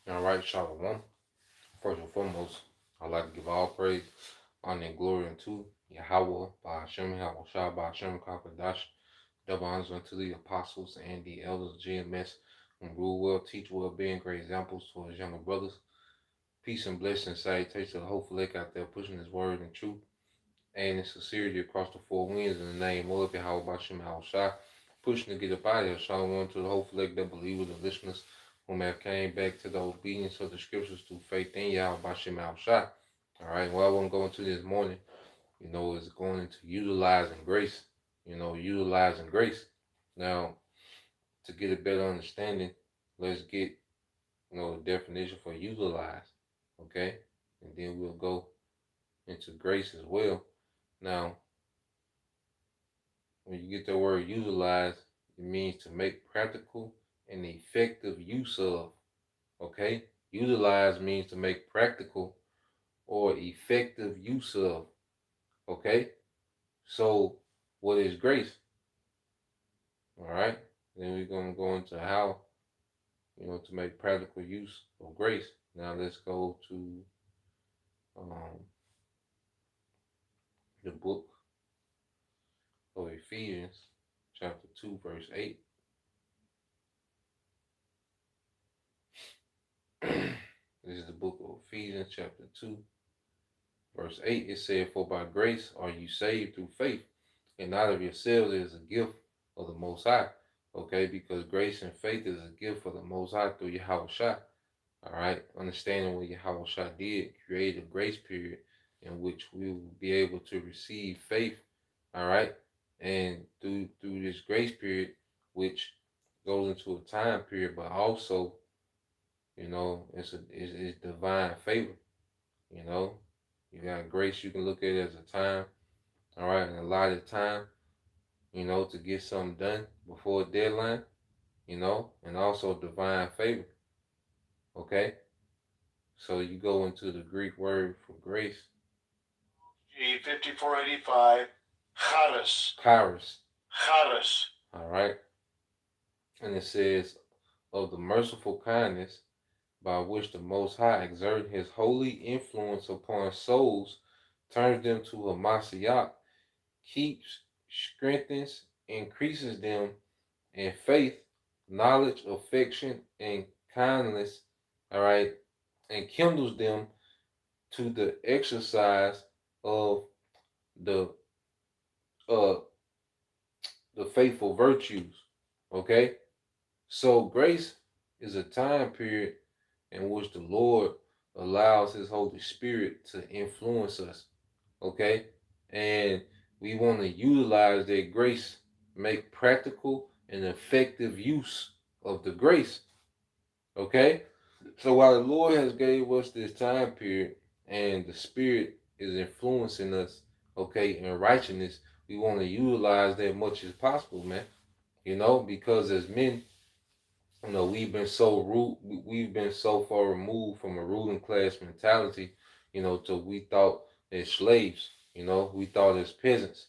All right, Shalom. First and foremost, I'd like to give all praise, honor, and glory unto Yahweh, by Hashem, Yahweh Shah, by Hashem, Kakadash. Double honors unto the apostles and the elders of GMS, who rule well, teach well, being great examples to his younger brothers. Peace and blessing and salutation to the hopeful lake out there pushing his word and truth and in sincerity across the four winds in the name of Yahweh Bashem Yahweh Shah, pushing to get up out of here. Shalom to the hopeful lake that believers and listeners whom have came back to the obedience of the scriptures through faith in Yahweh Bashem Yahweh Shah. All right, what I want to go into this morning, is going into utilizing grace. Utilizing grace. Now, to get a better understanding, let's get, the definition for utilize, okay? And then we'll go into grace as well. Now, when you get the word utilize, it means to make practical and effective use of, okay? Utilize means to make practical or effective use of, okay? So, what is grace? All right? Then we're going to go into how, to make practical use of grace. Now, let's go to the book of Ephesians, chapter 2, verse 8. This is the book of Ephesians, chapter 2, verse 8. It said, "For by grace are you saved through faith, and not of yourselves. It is a gift of the Most High." Okay, because grace and faith is a gift of the Most High through Yahweh Shah. All right, understanding what Yahweh Shah did, create a grace period in which we will be able to receive faith. All right, and through this grace period, which goes into a time period, but also, it's divine favor. You got grace. You can look at it as a time. All right, and a lot of time, to get something done before a deadline, and also divine favor. Okay, so you go into the Greek word for grace. G5485, charis. Charis. Charis. All right, and it says, "Of the merciful kindness by which the Most High, exerting his holy influence upon souls, turns them to a Mashiach, keeps, strengthens, increases them in faith, knowledge, affection, and kindness, all right, and kindles them to the exercise of the uh the faithful virtues." Okay, so grace is a time period in which the Lord allows his Holy Spirit to influence us. Okay, and we want to utilize that grace, make practical and effective use of the grace. Okay, so while the Lord has gave us this time period and the Spirit is influencing us, okay, in righteousness, we want to utilize that much as possible, man. Because as men, we've been so we've been so far removed from a ruling class mentality, till we thought as slaves, we thought as peasants,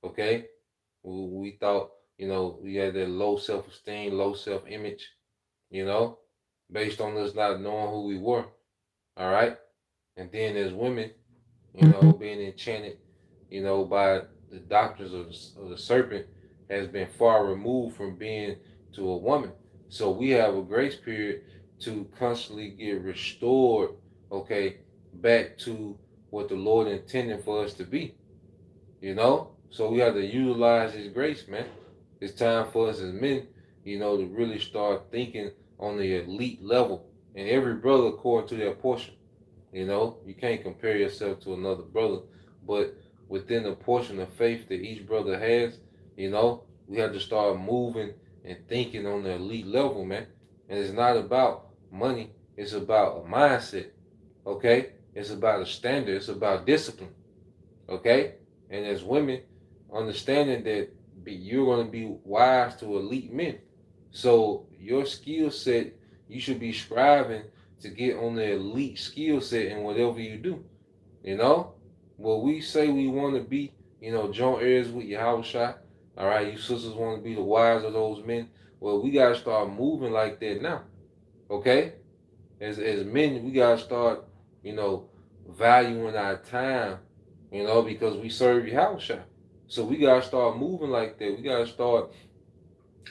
okay? We thought, we had that low self-esteem, low self-image, you know, based on us not knowing who we were, all right? And then as women, being enchanted by the doctrines of the serpent has been far removed from being to a woman. So we have a grace period to constantly get restored, okay, back to what the Lord intended for us to be. So we have to utilize His grace, man. It's time for us as men, to really start thinking on the elite level, and every brother according to their portion. You can't compare yourself to another brother, but within the portion of faith that each brother has, we have to start moving and thinking on the elite level, man. And it's not about money, it's about a mindset, okay? It's about a standard, it's about discipline, okay? And as women, understanding that you're going to be wise to elite men. So your skill set, you should be striving to get on the elite skill set in whatever you do. You know, well, we say we want to be, joint heirs with Yahushua. All right, you sisters want to be the wives of those men. Well, we gotta start moving like that now. Okay, as men, we gotta start, valuing our time. Because we serve Yahushua. So we gotta start moving like that. We gotta start,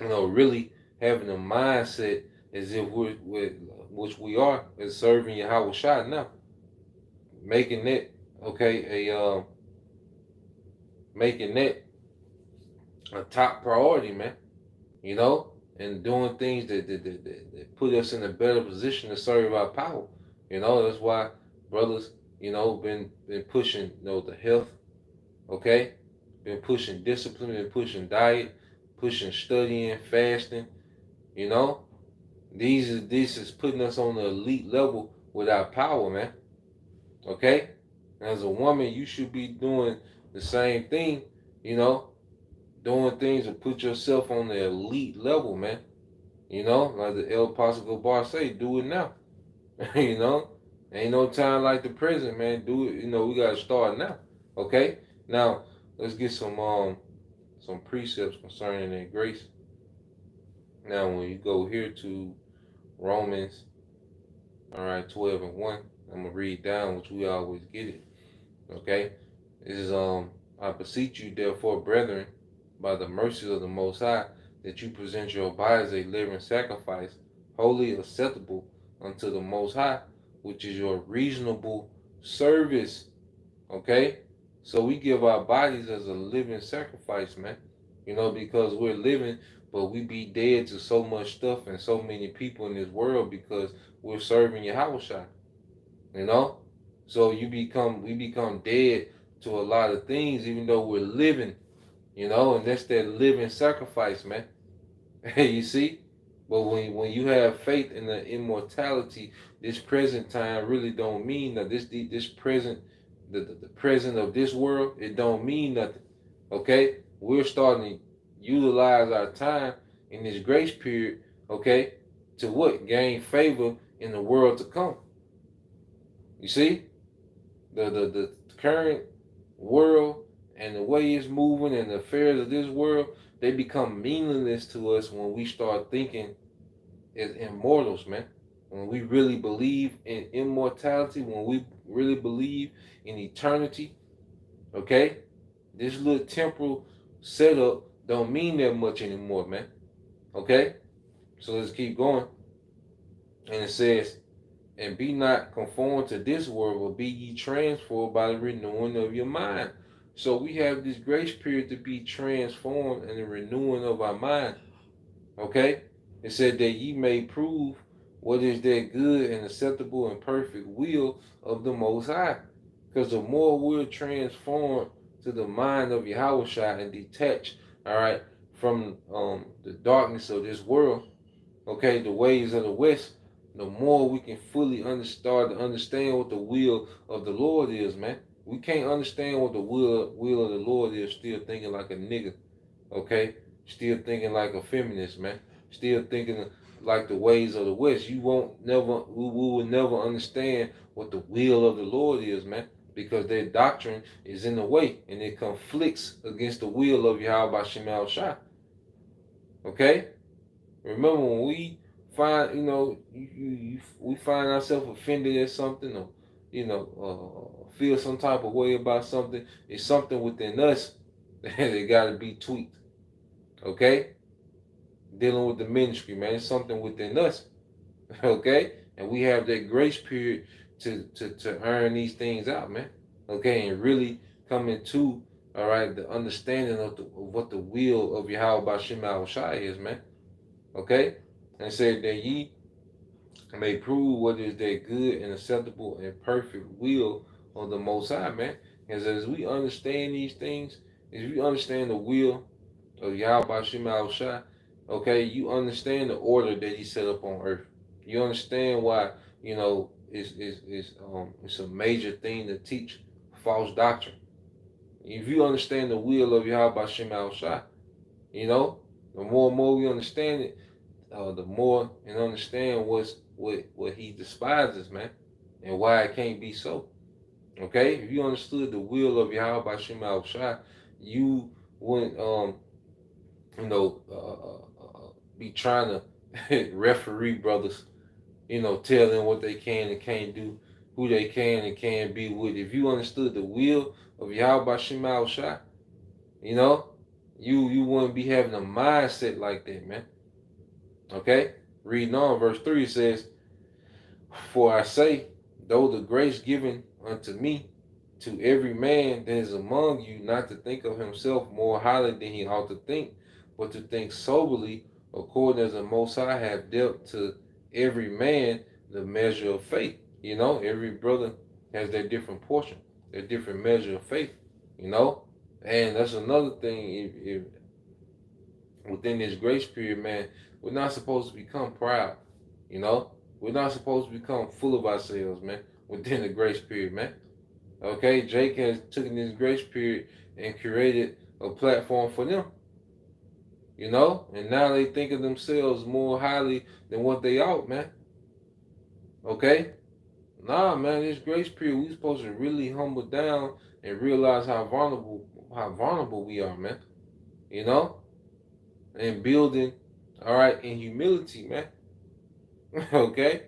really having a mindset as if which we are, as serving Yahushua now, making that okay making that a top priority, man. And doing things that put us in a better position to serve our power. That's why brothers, been pushing, the health, okay, been pushing discipline, been pushing diet, pushing studying, fasting. You know, this is putting us on the elite level with our power, man. Okay, as a woman, you should be doing the same thing. You know, doing things to put yourself on the elite level, man. Like the El Paso Bar say, do it now. you know, ain't no time like the present, man. Do it. We gotta start now. Okay. Now let's get some precepts concerning that grace. Now when you go here to Romans, all right, 12:1, I'm gonna read down, which we always get it. Okay. This is I beseech you, therefore, brethren, by the mercies of the Most High, that you present your bodies a living sacrifice, wholly acceptable unto the Most High, which is your reasonable service. Okay? So we give our bodies as a living sacrifice, man. Because we're living, but we be dead to so much stuff and so many people in this world because we're serving Yahweh. You know? So we become dead to a lot of things, even though we're living, and that's that living sacrifice, man. You see? But when you have faith in the immortality, this present time really don't mean that this present the present of this world, it don't mean nothing. Okay? We're starting to utilize our time in this grace period, okay, to what? Gain favor in the world to come. You see? The current world and the way it's moving and the affairs of this world, they become meaningless to us when we start thinking as immortals, man. When we really believe in immortality, when we really believe in eternity, okay? This little temporal setup don't mean that much anymore, man. Okay? So let's keep going. And it says, and be not conformed to this world, but be ye transformed by the renewing of your mind. So we have this grace period to be transformed in the renewing of our mind. Okay? It said that ye may prove what is that good and acceptable and perfect will of the Most High. Because the more we're transformed to the mind of Yahweh and detached, all right, from the darkness of this world, okay, the ways of the West, the more we can fully start to understand what the will of the Lord is, man. We can't understand what the will of the Lord is still thinking like a nigga, okay? Still thinking like a feminist, man. Still thinking like the ways of the West. We will never understand what the will of the Lord is, man. Because their doctrine is in the way and it conflicts against the will of Yahweh Shemal Shah. Okay? Remember when we find, we find ourselves offended at something, or feel some type of way about something, it's something within us that got to be tweaked. Okay, dealing with the ministry, man, it's something within us. Okay, and we have that grace period to earn these things out, man. Okay, and really come into, all right, the understanding of what the will of Yahweh Bashim Al Shai is, man. Okay, and said that ye may prove what is that good and acceptable and perfect will of the Most High, man. Because as we understand these things, as we understand the will of Yahweh Bashim Al Shai, okay, you understand the order that He set up on earth. You understand why, it's a major thing to teach false doctrine. If you understand the will of Yahweh Bashim Al Shai, the more and more we understand it, the more and understand what He despises, man, and why it can't be so. Okay, if you understood the will of Yahweh Bashim Al Shai, you wouldn't be trying to referee brothers, tell them what they can and can't do, who they can and can't be with. If you understood the will of Yahweh Bashim Al Shai, you know, you wouldn't be having a mindset like that, man. Okay? Reading on, verse 3 says, For I say, though the grace given unto me, to every man that is among you, not to think of himself more highly than he ought to think, but to think soberly, according as the Most High have dealt to every man the measure of faith. Every brother has their different portion, their different measure of faith, And that's another thing, if within this grace period, man, we're not supposed to become proud, you know? We're not supposed to become full of ourselves, man, within the grace period, man. Okay, Jake has taken this grace period and created a platform for them, and now they think of themselves more highly than what they ought, man. Okay? Nah, man, this grace period, we supposed to really humble down and realize how vulnerable we are, man. And building, all right, in humility, man. Okay?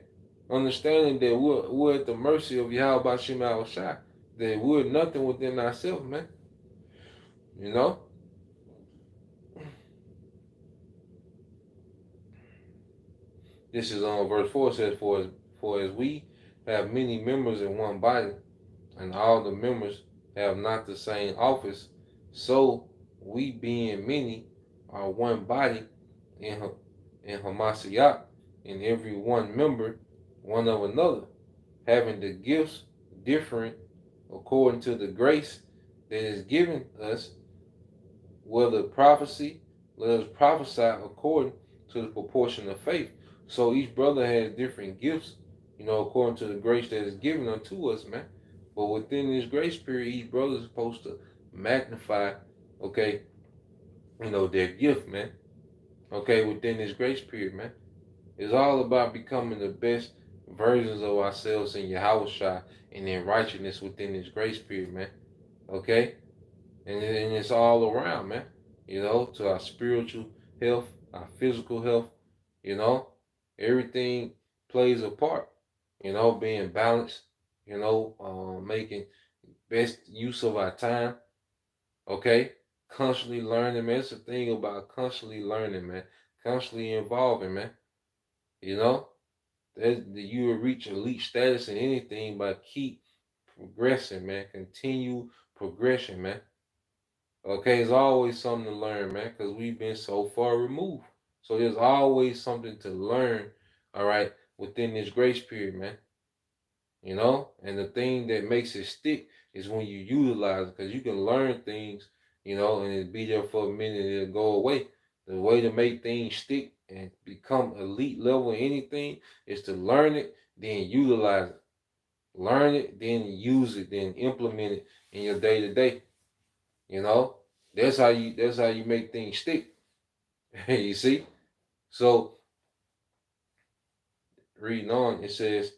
Understanding that we're at the mercy of Yahweh Bashim Al Shai, that we're nothing within ourselves, man. This is on verse 4, says, For as we have many members in one body, and all the members have not the same office, so we being many are one body in Hamashiach, and every one member one of another, having the gifts different according to the grace that is given us, whether prophecy, let us prophesy according to the proportion of faith. So each brother has different gifts, according to the grace that is given unto us, man. But within this grace period, each brother is supposed to magnify, okay, their gift, man. Okay, within this grace period, man. It's all about becoming the best versions of ourselves in Yahushua and in righteousness within this grace period, man. Okay? And it's all around, man. To our spiritual health, our physical health, everything plays a part, being balanced, making best use of our time, okay? Constantly learning, man. It's a thing about constantly learning, man. Constantly evolving, man. That you will reach elite status in anything by keep progressing, man. Continue progression, man. Okay, there's always something to learn, man, because we've been so far removed. So there's always something to learn, all right, within this grace period, man. And the thing that makes it stick is when you utilize it, because you can learn things, and it'll be there for a minute and it'll go away. The way to make things stick and become elite level in anything is to learn it, then utilize it. Learn it, then use it, then implement it in your day to day. That's how you make things stick. You see? So reading on, it says,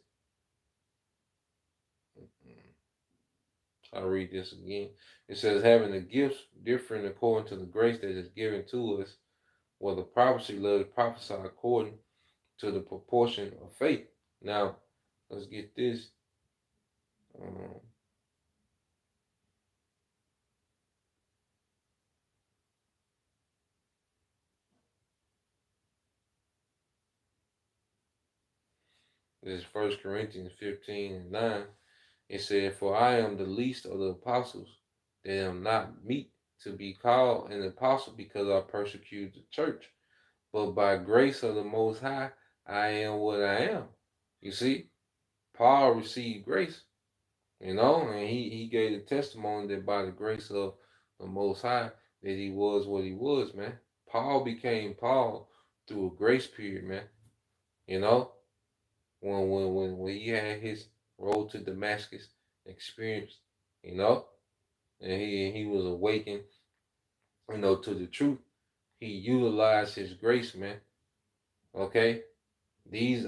I'll read this again. It says, having the gifts different according to the grace that is given to us, whether prophecy, let us prophesy according to the proportion of faith. Now, let's get this. Um, this is 1 Corinthians 15:9. It said, "For I am the least of the apostles, that am not meet to be called an apostle, because I persecuted the church. But by grace of the Most High, I am what I am." You see, Paul received grace, and he gave the testimony that by the grace of the Most High, that he was what he was, man. Paul became Paul through a grace period, man. You know, when he had his road to Damascus experience, you know, and he was awakened, to the truth. He utilized his grace, man. Okay,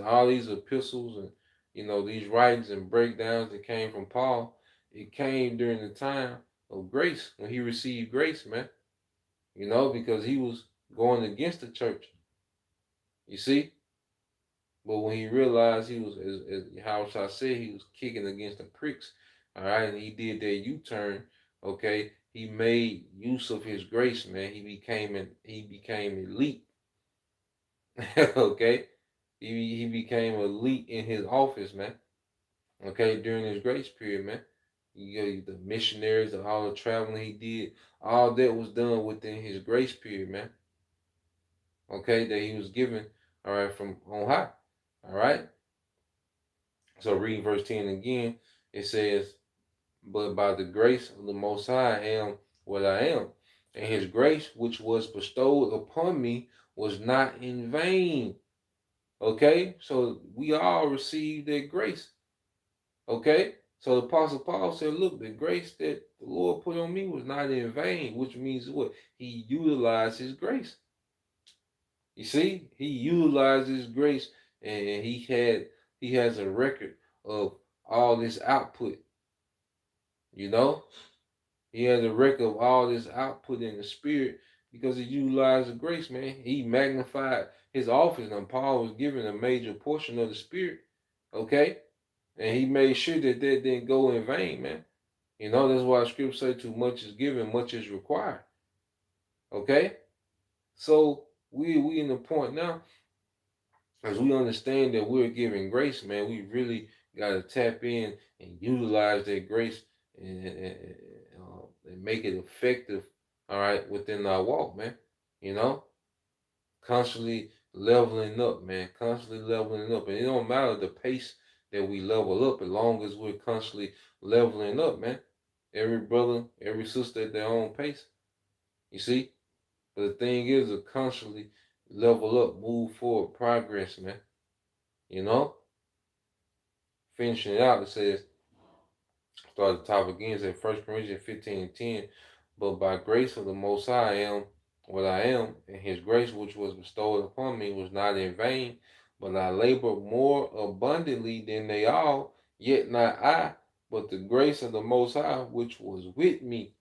all these epistles and these writings and breakdowns that came from Paul, it came during the time of grace when he received grace, man. Because he was going against the church. You see, but when he realized he was, as how shall I say, he was kicking against the pricks, all right, and he did that U-turn, okay, he made use of his grace, man. He became elite, okay. He became elite in his office, man. Okay, during his grace period, man. The missionaries, all the traveling he did, all that was done within his grace period, man. Okay, that he was given, all right, from on high, all right. So reading verse 10 again, it says, "But by the grace of the Most High I am what I am. And his grace, which was bestowed upon me, was not in vain." Okay, so we all received that grace. Okay, so the Apostle Paul said, "Look, the grace that the Lord put on me was not in vain," which means what? He utilized his grace. You see, he utilized his grace, and he has a record of all this output. You know, he has a record of all this output in the spirit because he utilized the grace, man. He magnified his office, and Paul was given a major portion of the spirit. Okay, and he made sure that didn't go in vain, man. That's why scripture say too much is given, much is required. Okay? So we in the point now, as we understand that we're giving grace, man, we really gotta tap in and utilize that grace and make it effective, all right, within our walk, man. You know, constantly leveling up, man, constantly leveling up. And it don't matter the pace that we level up, as long as we're constantly leveling up, man. Every brother, every sister at their own pace. You see? But the thing is to constantly level up, move forward, progress, man. You know? Finishing it out, it says, start at the top again, it says 1 Corinthians 15:10. "But by grace of the Most High I am what I am, and his grace which was bestowed upon me was not in vain, but I labor more abundantly than they all, yet not I, but the grace of the Most High which was with me."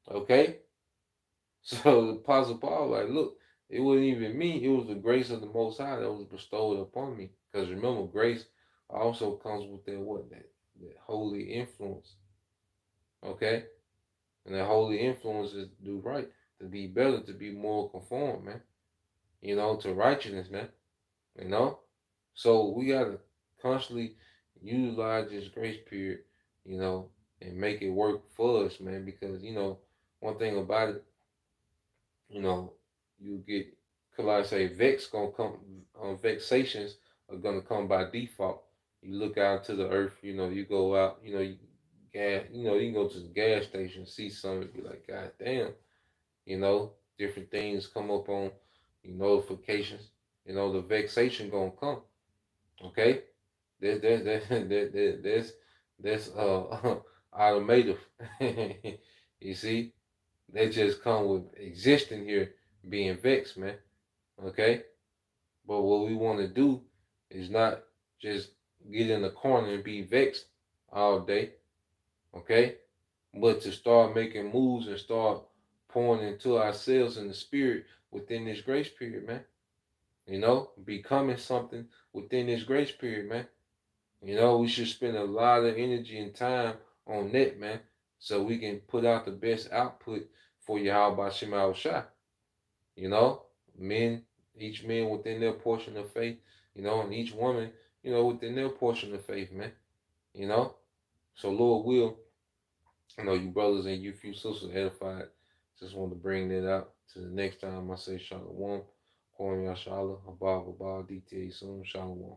Okay? So the Apostle Paul, like, look, it wasn't even me, it was the grace of the Most High that was bestowed upon me. Because remember, grace also comes with that holy influence. Okay? And that holy influence is to do right, to be better, to be more conformed, man. To righteousness, man. You know? So we gotta constantly utilize this grace period, you know, and make it work for us, man. Because, one thing about it, you know, you get, could I say, vexations are gonna come by default. You look out to the earth, you go out, you can go to the gas station, see something, be like, God damn, different things come up on your notifications. The vexation gonna come. Okay, that's automative. You see, they just come with existing here being vexed, man. Okay, but what we want to do is not just get in the corner and be vexed all day. Okay, but to start making moves and start pouring into ourselves in the spirit within this grace period, man. Becoming something within this grace period, man. You know, we should spend a lot of energy and time on that, man, so we can put out the best output for Yahweh Shema Shah. You know, men, each man within their portion of faith, you know, and each woman, you know, within their portion of faith, man. You know, so Lord will, you know, you brothers and you few sisters edified. Just want to bring that out to the next time I say Shalom. Kwame Yashala, Abba, DTA soon, Shalom.